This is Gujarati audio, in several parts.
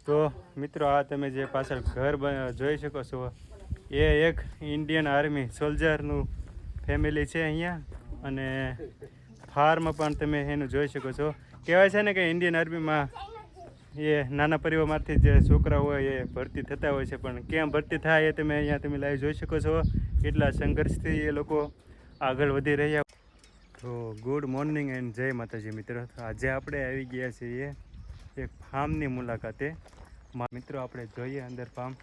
તો મિત્રો આ તમે જે પાછળ ઘર જોઈ શકો છો એ એક ઇન્ડિયન આર્મી સોલ્જરનું ફેમિલી છે અહીંયા. અને ફાર્મ પણ તમે એનું જોઈ શકો છો. કહેવાય છે ને કે ઇન્ડિયન આર્મીમાં એ નાના પરિવારમાંથી જે છોકરા હોય એ ભરતી થતા હોય છે, પણ કેમ ભરતી થાય એ તમે અહીંયા તમે લાઈવ જોઈ શકો છો. કેટલા સંઘર્ષથી એ લોકો આગળ વધી રહ્યા. તો ગુડ મોર્નિંગ એન્ડ જય માતાજી મિત્રો. આજે આપણે આવી ગયા છીએ એક ફાર્મની મુલાકાતે. મિત્રો આપણે જોઈએ અંદર ફાર્મ.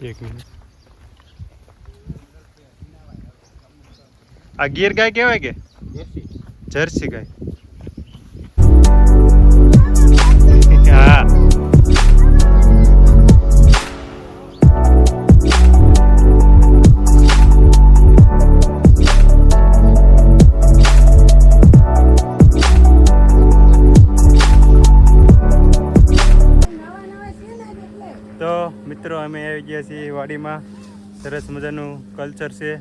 એક મિનિટ. આ ગીર ગાય કહેવાય કે જર્સી ગાય? હા. તો મિત્રો અમે આવી ગયા છીએ વાડીમાં. સરસ મજાનું કલ્ચર છે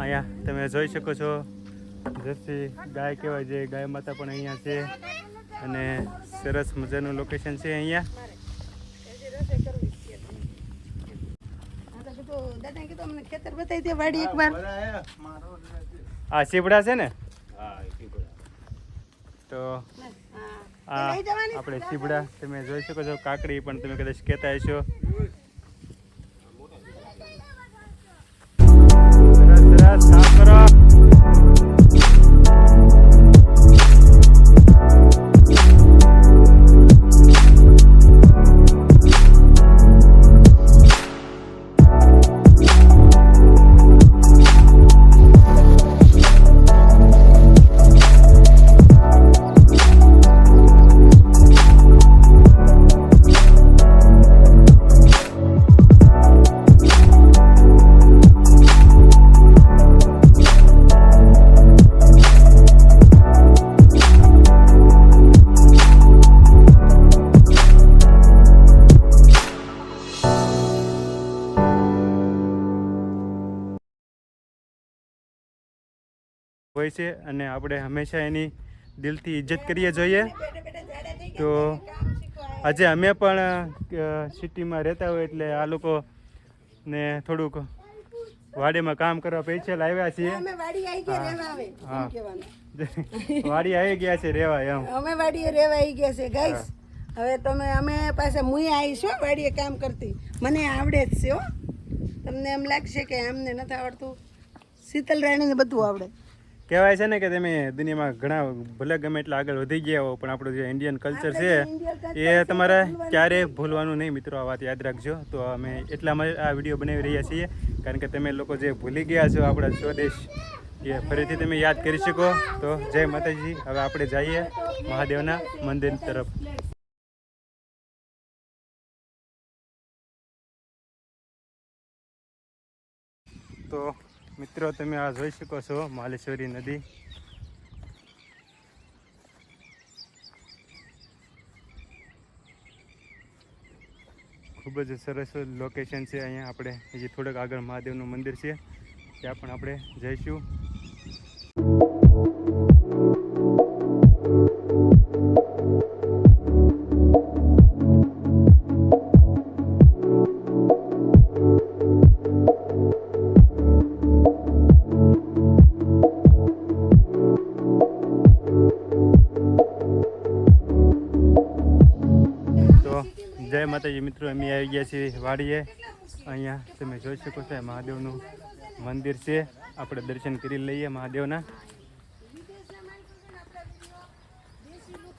અહીંયા તમે જોઈ શકો છો. જર્સી ગાય કહેવાય છે, ગાય માતા પણ અહીંયા છે. અને સરસ મજાનું લોકેશન છે અહીંયા. આ સીપડા છે ને? તો આપણે સીપડા તમે જોઈ શકો છો. કાકડી પણ તમે કદાચ કહેતા હશો. સાફ કરો. હોય છે અને આપણે હંમેશા એની દિલથી ઇજ્જત કરીએ જોઈએ. તો આજે અમે પણ સિટીમાં રહેતા હોય એટલે આ લોકોને થોડુંક વાડીમાં કામ કરવા પૈસા લાવ્યા છીએ. હા, વાડી આવી ગયા છે રેવા. એમ અમે વાડીએ રેવા આવી ગયા છે ગાઈસ. હવે તમે અમે પાસે મુએ આવીશું વાડીએ કામ કરતી. મને આવડે જ છે હો. તમને એમ લાગશે કે અમને નથી આવડતું. શીતલ રાણીને બધું આવડે. કહેવાય છે ને કે તમે દુનિયામાં ઘણા ભલે ગમે એટલા આગળ વધી ગયા હો, પણ આપણું જે ઇન્ડિયન કલ્ચર છે એ તમારે ક્યારેય ભૂલવાનું નહીં મિત્રો. આ વાત યાદ રાખજો. તો અમે એટલામાં આ વિડીયો બનાવી રહ્યા છીએ કારણ કે તમે લોકો જે ભૂલી ગયા છો આપણા સ્વદેશ એ ફરીથી તમે યાદ કરી શકો. તો જય માતાજી. હવે આપણે જઈએ મહાદેવના મંદિર તરફ. તો મિત્રો તમે આ જોઈ શકો છો માલેશ્વરી નદી. ખૂબ જ સરસ લોકેશન છે અહીંયા. આપણે હજી થોડુંક આગળ મહાદેવનું મંદિર છે, ત્યાં પણ આપણે જઈશું. જય માતાજી મિત્રો. અમે આવી ગયા છીએ વાડીએ. અહીંયા તમે જોઈ શકો છો મહાદેવનું મંદિર છે. આપણે દર્શન કરી લઈએ મહાદેવના.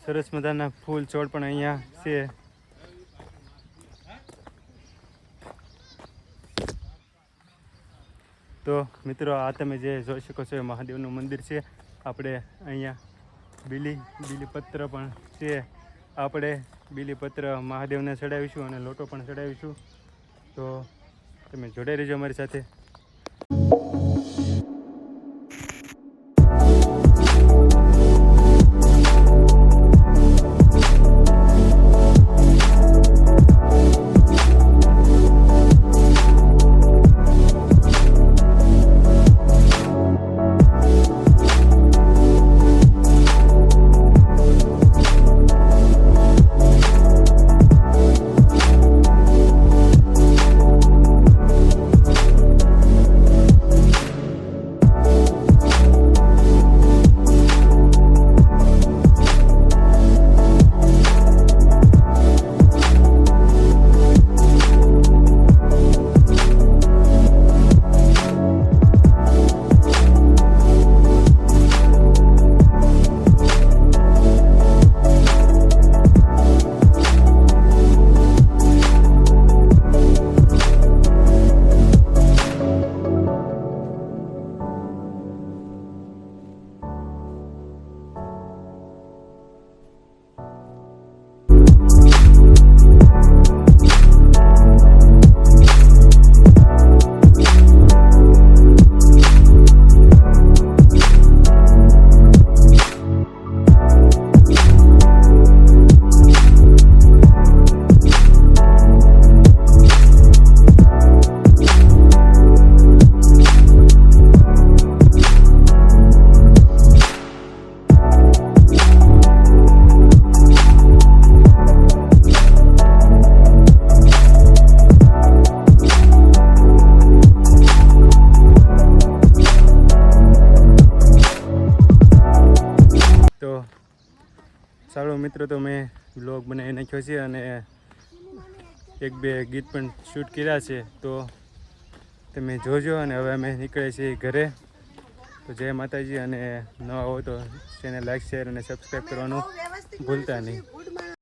સરસ મજાના ફૂલ છોડ પણ અહીંયા છે. તો મિત્રો આ તમે જે જોઈ શકો છો એ મહાદેવનું મંદિર છે. આપણે અહીંયા બીલીપત્ર પણ છે. આપણે બીલીપત્ર મહાદેવને ચડાવીશું અને લોટો પણ ચડાવીશું. તો તમે જોડાઈ રહેજો અમારી સાથે. મિત્રો તો મેં બ્લોગ બનાવી નાખ્યો છે અને 1-2 ગીત પણ શૂટ કર્યા છે, તો તમે જોજો. અને હવે અમે નીકળીએ છીએ ઘરે. તો જય માતાજી, અને નવા હોય તો ચેનલ લાઈક, શેર અને સબસ્ક્રાઈબ કરવાનું ભૂલતા નહીં.